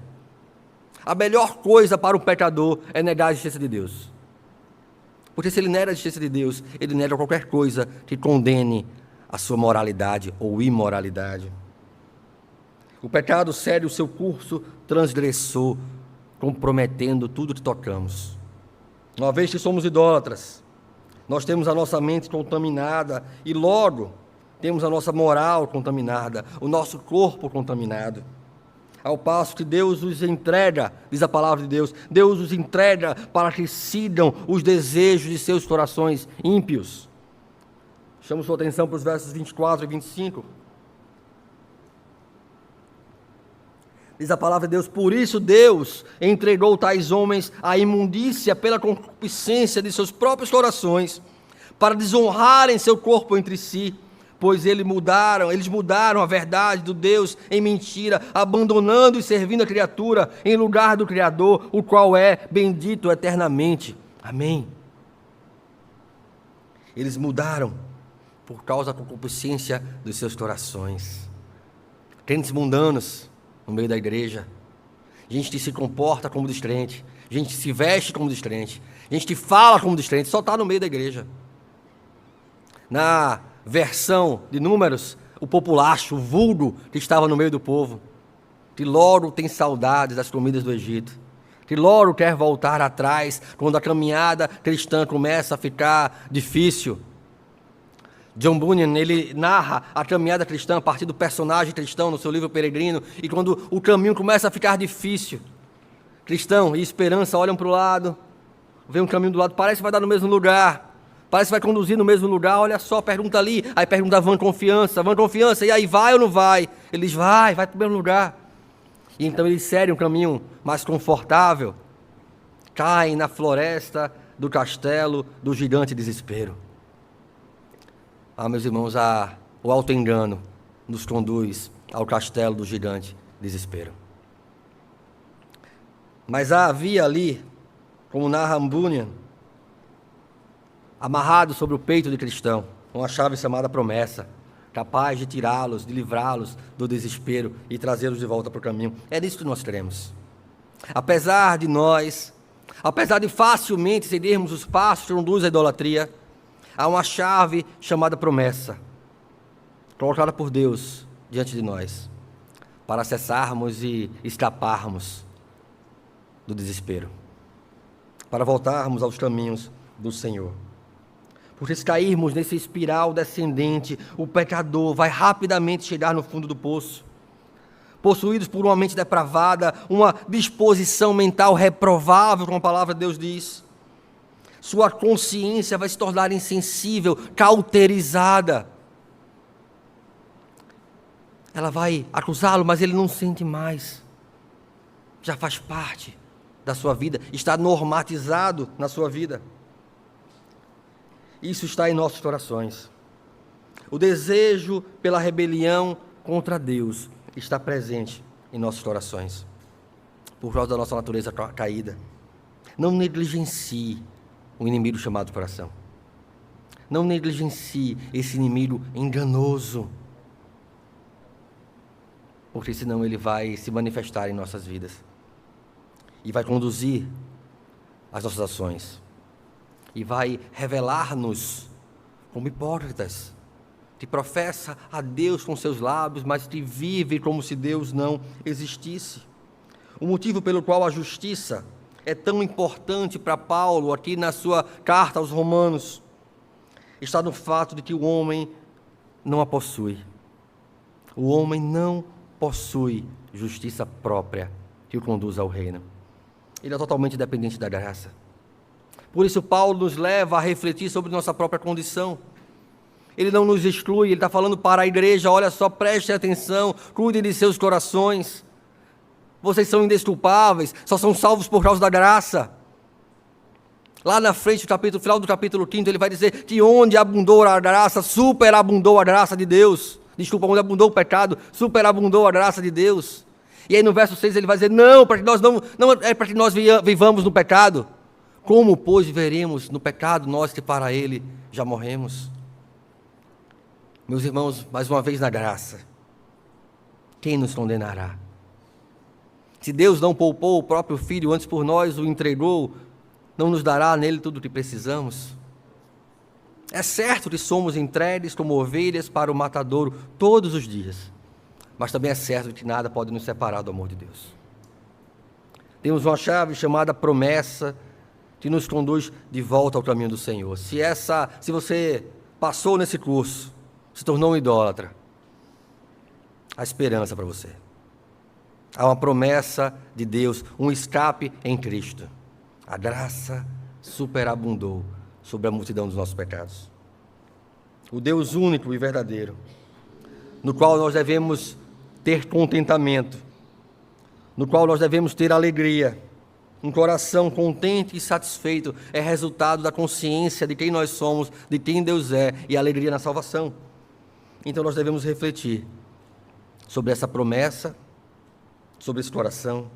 A melhor coisa para o pecador é negar a justiça de Deus. Porque se ele nega a justiça de Deus, ele nega qualquer coisa que condene a sua moralidade ou imoralidade. O pecado segue o seu curso transgressor, comprometendo tudo que tocamos. Uma vez que somos idólatras, nós temos a nossa mente contaminada e logo temos a nossa moral contaminada, o nosso corpo contaminado. Ao passo que Deus os entrega, diz a palavra de Deus, Deus os entrega para que sigam os desejos de seus corações ímpios. Chamo sua atenção para os versos 24 e 25. Diz a palavra de Deus: por isso Deus entregou tais homens à imundícia pela concupiscência de seus próprios corações, para desonrarem seu corpo entre si, pois eles mudaram a verdade do Deus em mentira, abandonando e servindo a criatura em lugar do Criador, o qual é bendito eternamente. Amém. Eles mudaram por causa da concupiscência dos seus corações. Crentes mundanos no meio da igreja, gente que se comporta como descrente, gente que se veste como descrente, gente que fala como descrente, só está no meio da igreja. Na versão de Números, o populacho, o vulgo que estava no meio do povo, que logo tem saudades das comidas do Egito, que logo quer voltar atrás quando a caminhada cristã começa a ficar difícil. John Bunyan, ele narra a caminhada cristã a partir do personagem cristão no seu livro Peregrino, e quando o caminho começa a ficar difícil, cristão e esperança olham para o lado, vê um caminho do lado, parece que vai dar no mesmo lugar, parece que vai conduzir no mesmo lugar, olha só, pergunta ali, aí pergunta Van Confiança, e aí vai ou não vai? Ele diz, vai para o mesmo lugar. E então eles seguem um caminho mais confortável, caem na floresta do castelo do gigante desespero. Meus irmãos, o auto-engano nos conduz ao castelo do gigante desespero. Mas havia ali, como narra Bunyan, amarrado sobre o peito de cristão, uma chave chamada promessa, capaz de tirá-los, de livrá-los do desespero e trazê-los de volta para o caminho. É nisso que nós cremos. Apesar de facilmente seguirmos os passos que conduzem à idolatria, há uma chave chamada promessa, colocada por Deus diante de nós, para acessarmos e escaparmos do desespero, para voltarmos aos caminhos do Senhor. Porque se cairmos nesse espiral descendente, o pecador vai rapidamente chegar no fundo do poço, possuídos por uma mente depravada, uma disposição mental reprovável, como a palavra de Deus diz. Sua consciência vai se tornar insensível, cauterizada. Ela vai acusá-lo, mas ele não sente mais. Já faz parte da sua vida, está normatizado na sua vida. Isso está em nossos corações. O desejo pela rebelião contra Deus está presente em nossos corações, por causa da nossa natureza caída. Não negligencie o inimigo chamado coração. Não negligencie esse inimigo enganoso, porque senão ele vai se manifestar em nossas vidas e vai conduzir as nossas ações e vai revelar-nos como hipócritas, que professa a Deus com seus lábios, mas que vive como se Deus não existisse. O motivo pelo qual a justiça é tão importante para Paulo, aqui na sua carta aos Romanos, está no fato de que o homem não a possui. O homem não possui justiça própria que o conduz ao reino. Ele é totalmente dependente da graça. Por isso Paulo nos leva a refletir sobre nossa própria condição. Ele não nos exclui, ele está falando para a igreja: olha só, prestem atenção, cuidem de seus corações. Vocês são indesculpáveis, só são salvos por causa da graça. Lá na frente, no final do capítulo 5, ele vai dizer que onde abundou a graça, superabundou a graça de Deus. Desculpa, onde abundou o pecado, superabundou a graça de Deus. E aí no verso 6 ele vai dizer: não, para que nós não é para que nós vivamos no pecado. Como, pois, viveremos no pecado, nós que para ele já morremos? Meus irmãos, mais uma vez na graça, quem nos condenará? Se Deus não poupou o próprio Filho, antes por nós o entregou, não nos dará nele tudo o que precisamos? É certo que somos entregues como ovelhas para o matadouro todos os dias, mas também é certo que nada pode nos separar do amor de Deus. Temos uma chave chamada promessa, que nos conduz de volta ao caminho do Senhor. Se você passou nesse curso, se tornou um idólatra, há esperança para você. Há uma promessa de Deus, um escape em Cristo. A graça superabundou sobre a multidão dos nossos pecados. O Deus único e verdadeiro, no qual nós devemos ter contentamento, no qual nós devemos ter alegria, um coração contente e satisfeito, é resultado da consciência de quem nós somos, de quem Deus é, e alegria na salvação. Então nós devemos refletir sobre essa promessa, sobre esse coração,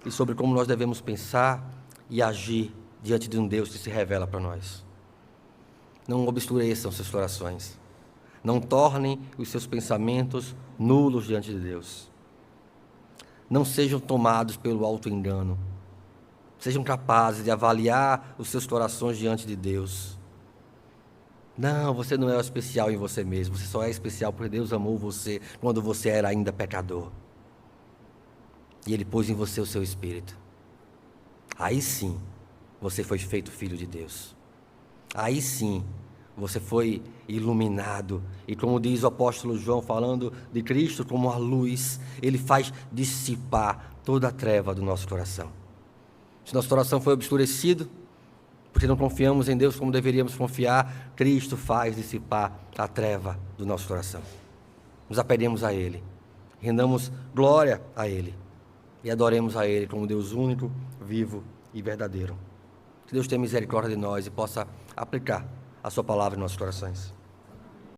e sobre como nós devemos pensar e agir diante de um Deus que se revela para nós. Não obscureçam seus corações. Não tornem os seus pensamentos nulos diante de Deus. Não sejam tomados pelo auto-engano. Sejam capazes de avaliar os seus corações diante de Deus. Não, você não é especial em você mesmo. Você só é especial porque Deus amou você quando você era ainda pecador. E Ele pôs em você o seu Espírito. Aí sim, você foi feito filho de Deus. Aí sim, você foi iluminado. E como diz o apóstolo João, falando de Cristo como a luz, Ele faz dissipar toda a treva do nosso coração. Se nosso coração foi obscurecido, porque não confiamos em Deus como deveríamos confiar, Cristo faz dissipar a treva do nosso coração. Nos apeguemos a Ele, rendamos glória a Ele e adoremos a Ele como Deus único, vivo e verdadeiro. Que Deus tenha misericórdia de nós e possa aplicar a sua palavra em nossos corações.